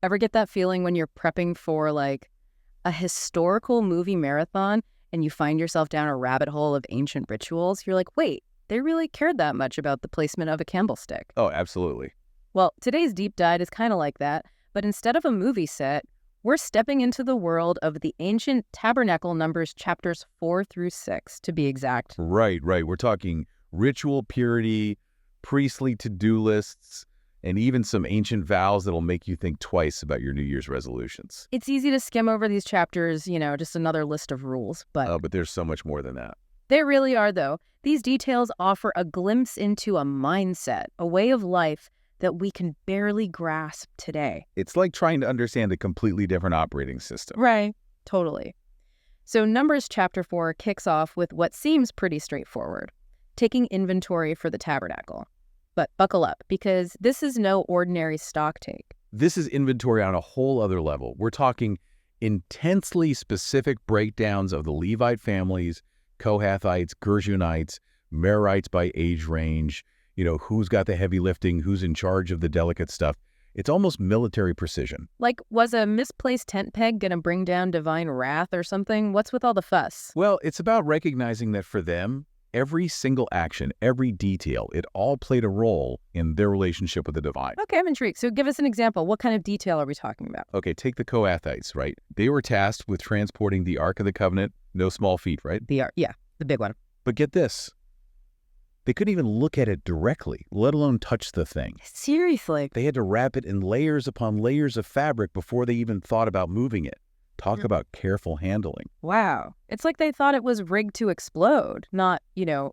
Ever get that feeling when you're prepping for like a historical movie marathon and you find yourself down a rabbit hole of ancient rituals? You're like, wait, they really cared that much about the placement of a candlestick. Oh, absolutely. Well, today's deep dive is kind of like that, but instead of a movie set, we're stepping into the world of the ancient tabernacle numbers chapters 4 through 6, to be exact. Right. We're talking ritual purity, priestly to-do lists, and even some ancient vows that'll make you think twice about your New Year's resolutions. It's easy to skim over these chapters, just another list of rules, but But there's so much more than that. They really are, though. These details offer a glimpse into a mindset, a way of life that we can barely grasp today. It's like trying to understand a completely different operating system. Right. Totally. So Numbers chapter 4 kicks off with what seems pretty straightforward, taking inventory for the tabernacle. But buckle up, because this is no ordinary stock take. This is inventory on a whole other level. We're talking intensely specific breakdowns of the Levite families, Kohathites, Gershonites, Merarites by age range, who's got the heavy lifting, who's in charge of the delicate stuff. It's almost military precision. Like, was a misplaced tent peg going to bring down divine wrath or something? What's with all the fuss? Well, it's about recognizing that for them, every single action, every detail, it all played a role in their relationship with the divine. Okay, I'm intrigued. So give us an example. What kind of detail are we talking about? Okay, take the Kohathites, right? They were tasked with transporting the Ark of the Covenant. No small feat, right? The big one. But get this. They couldn't even look at it directly, let alone touch the thing. Seriously? They had to wrap it in layers upon layers of fabric before they even thought about moving it. Talk about careful handling. Wow. It's like they thought it was rigged to explode, not,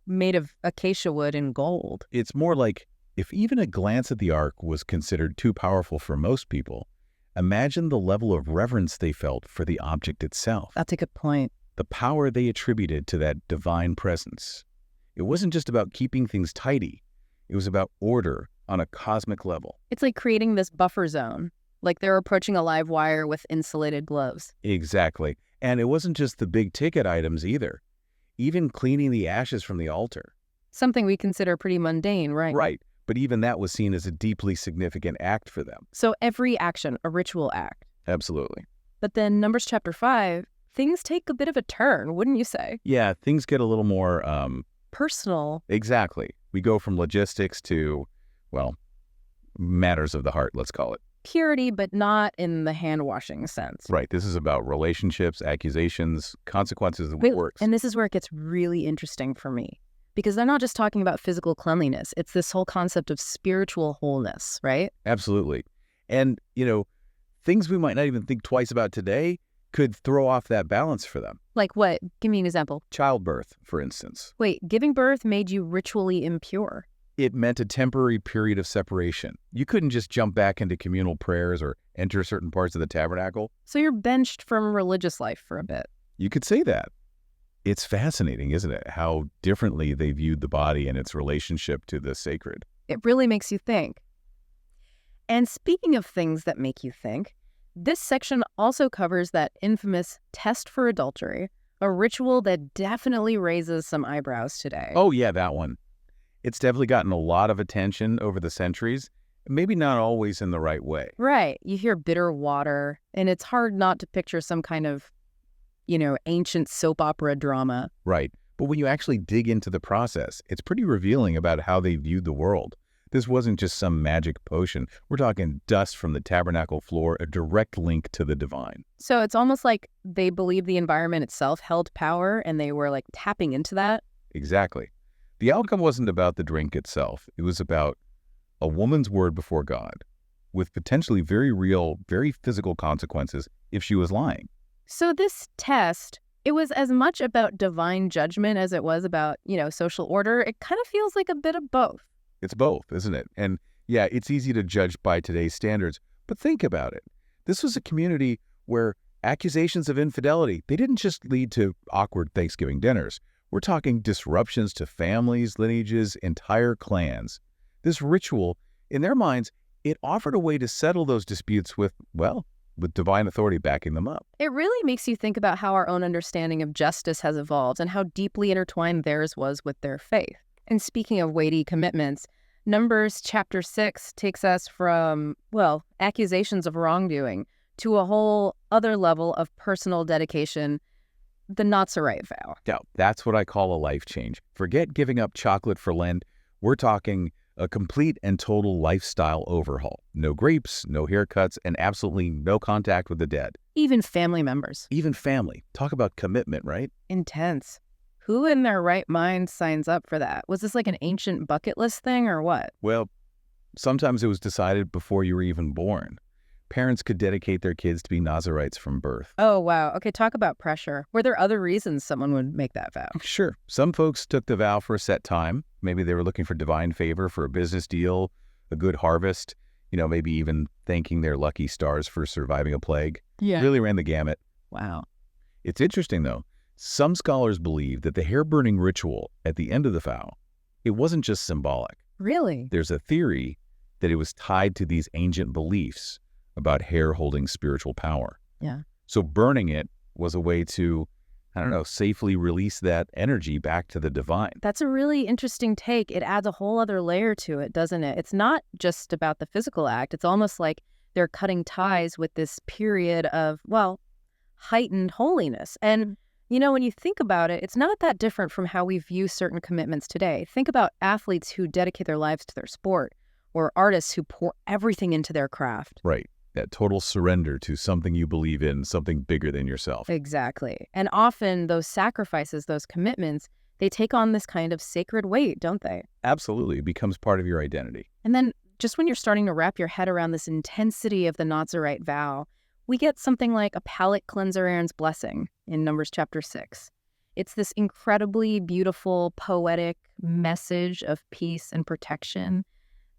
made of acacia wood and gold. It's more like if even a glance at the Ark was considered too powerful for most people, imagine the level of reverence they felt for the object itself. That's a good point. The power they attributed to that divine presence. It wasn't just about keeping things tidy. It was about order on a cosmic level. It's like creating this buffer zone, like they're approaching a live wire with insulated gloves. Exactly. And it wasn't just the big ticket items either. Even cleaning the ashes from the altar. Something we consider pretty mundane, right? Right. But even that was seen as a deeply significant act for them. So every action, a ritual act. Absolutely. But then Numbers chapter 5, things take a bit of a turn, wouldn't you say? Yeah, things get a little more personal. Exactly. We go from logistics to, matters of the heart, let's call it. Purity, but not in the hand-washing sense. Right. This is about relationships, accusations, consequences of works. And this is where it gets really interesting for me, because they're not just talking about physical cleanliness. It's this whole concept of spiritual wholeness, right? Absolutely. And, things we might not even think twice about today could throw off that balance for them. Like what? Give me an example. Childbirth, for instance. Wait, giving birth made you ritually impure? It meant a temporary period of separation. You couldn't just jump back into communal prayers or enter certain parts of the tabernacle. So you're benched from religious life for a bit. You could say that. It's fascinating, isn't it, how differently they viewed the body and its relationship to the sacred. It really makes you think. And speaking of things that make you think, this section also covers that infamous test for adultery, a ritual that definitely raises some eyebrows today. Oh, yeah, that one. It's definitely gotten a lot of attention over the centuries, maybe not always in the right way. Right. You hear bitter water, and it's hard not to picture some kind of, ancient soap opera drama. Right. But when you actually dig into the process, it's pretty revealing about how they viewed the world. This wasn't just some magic potion. We're talking dust from the tabernacle floor, a direct link to the divine. So it's almost like they believed the environment itself held power, and they were tapping into that. Exactly. The outcome wasn't about the drink itself. It was about a woman's word before God, with potentially very real, very physical consequences if she was lying. So this test, it was as much about divine judgment as it was about, social order. It kind of feels like a bit of both. It's both, isn't it? And yeah, it's easy to judge by today's standards, but think about it. This was a community where accusations of infidelity, they didn't just lead to awkward Thanksgiving dinners. We're talking disruptions to families, lineages, entire clans. This ritual, in their minds, it offered a way to settle those disputes with divine authority backing them up. It really makes you think about how our own understanding of justice has evolved and how deeply intertwined theirs was with their faith. And speaking of weighty commitments, Numbers chapter 6 takes us from, well, accusations of wrongdoing to a whole other level of personal dedication, the not-so-right vow. Yeah, that's what I call a life change. Forget giving up chocolate for Lent. We're talking a complete and total lifestyle overhaul. No grapes, no haircuts, and absolutely no contact with the dead. Even family members. Even family. Talk about commitment, right? Intense. Who in their right mind signs up for that? Was this like an ancient bucket list thing or what? Well, sometimes it was decided before you were even born. Parents could dedicate their kids to be Nazarites from birth. Oh, wow. Okay, talk about pressure. Were there other reasons someone would make that vow? Sure. Some folks took the vow for a set time. Maybe they were looking for divine favor for a business deal, a good harvest, maybe even thanking their lucky stars for surviving a plague. Yeah. Really ran the gamut. Wow. It's interesting, though. Some scholars believe that the hair-burning ritual at the end of the vow, it wasn't just symbolic. Really? There's a theory that it was tied to these ancient beliefs about hair holding spiritual power. Yeah. So burning it was a way to, safely release that energy back to the divine. That's a really interesting take. It adds a whole other layer to it, doesn't it? It's not just about the physical act. It's almost like they're cutting ties with this period of, well, heightened holiness. And, when you think about it, it's not that different from how we view certain commitments today. Think about athletes who dedicate their lives to their sport, or artists who pour everything into their craft. Right. That total surrender to something you believe in, something bigger than yourself. Exactly. And often those sacrifices, those commitments, they take on this kind of sacred weight, don't they? Absolutely. It becomes part of your identity. And then just when you're starting to wrap your head around this intensity of the Nazarite vow, we get something like a palate cleanser Aaron's blessing in Numbers chapter 6. It's this incredibly beautiful, poetic message of peace and protection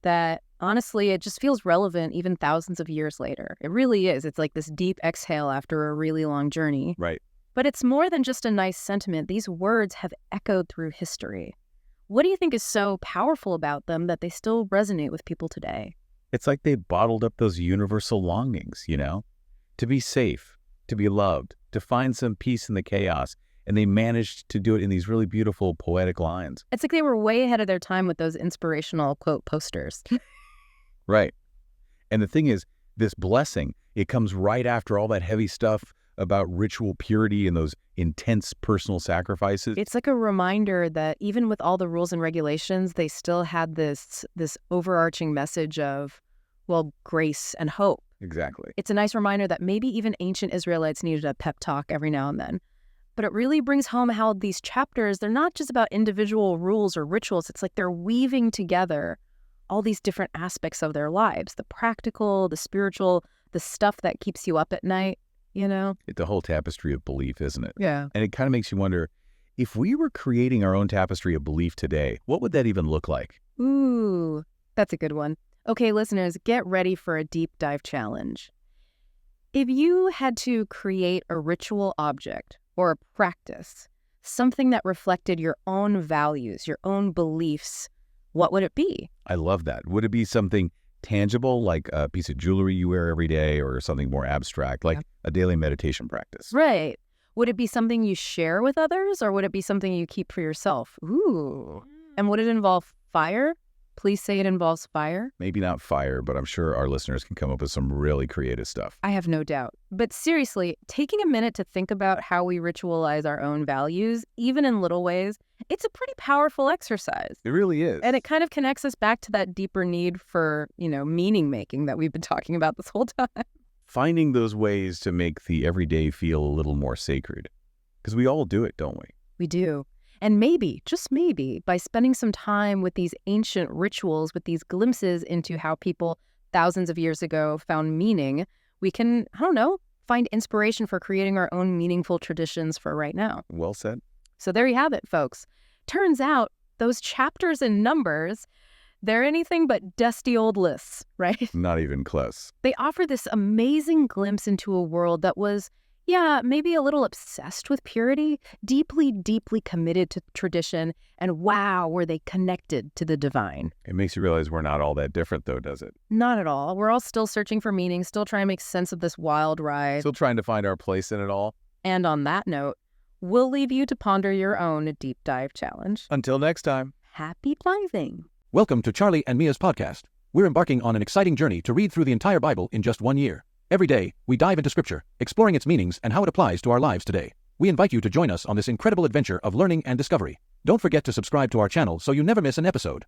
that, honestly, it just feels relevant even thousands of years later. It really is. It's like this deep exhale after a really long journey. Right. But it's more than just a nice sentiment. These words have echoed through history. What do you think is so powerful about them that they still resonate with people today? It's like they bottled up those universal longings, to be safe, to be loved, to find some peace in the chaos. And they managed to do it in these really beautiful, poetic lines. It's like they were way ahead of their time with those inspirational, quote, posters. Right. And the thing is, this blessing, it comes right after all that heavy stuff about ritual purity and those intense personal sacrifices. It's like a reminder that even with all the rules and regulations, they still had this overarching message of, well, grace and hope. Exactly. It's a nice reminder that maybe even ancient Israelites needed a pep talk every now and then. But it really brings home how these chapters, they're not just about individual rules or rituals. It's like they're weaving together all these different aspects of their lives, the practical, the spiritual, the stuff that keeps you up at night, It's a whole tapestry of belief, isn't it? Yeah. And it kind of makes you wonder, if we were creating our own tapestry of belief today, what would that even look like? Ooh, that's a good one. Okay, listeners, get ready for a deep dive challenge. If you had to create a ritual object or a practice, something that reflected your own values, your own beliefs, what would it be? I love that. Would it be something tangible, like a piece of jewelry you wear every day, or something more abstract, like a daily meditation practice? Right. Would it be something you share with others, or would it be something you keep for yourself? Ooh. And would it involve fire? Please say it involves fire. Maybe not fire, but I'm sure our listeners can come up with some really creative stuff. I have no doubt. But seriously, taking a minute to think about how we ritualize our own values, even in little ways, it's a pretty powerful exercise. It really is. And it kind of connects us back to that deeper need for, meaning making that we've been talking about this whole time. Finding those ways to make the everyday feel a little more sacred. Because we all do it, don't we? We do. And maybe, just maybe, by spending some time with these ancient rituals, with these glimpses into how people thousands of years ago found meaning, we can, find inspiration for creating our own meaningful traditions for right now. Well said. So there you have it, folks. Turns out those chapters and Numbers, they're anything but dusty old lists, right? Not even close. They offer this amazing glimpse into a world that was, maybe a little obsessed with purity, deeply, deeply committed to tradition, and wow, were they connected to the divine. It makes you realize we're not all that different, though, does it? Not at all. We're all still searching for meaning, still trying to make sense of this wild ride. Still trying to find our place in it all. And on that note, we'll leave you to ponder your own deep dive challenge. Until next time. Happy diving. Welcome to Charlie and Mia's podcast. We're embarking on an exciting journey to read through the entire Bible in just 1 year. Every day, we dive into Scripture, exploring its meanings and how it applies to our lives today. We invite you to join us on this incredible adventure of learning and discovery. Don't forget to subscribe to our channel so you never miss an episode.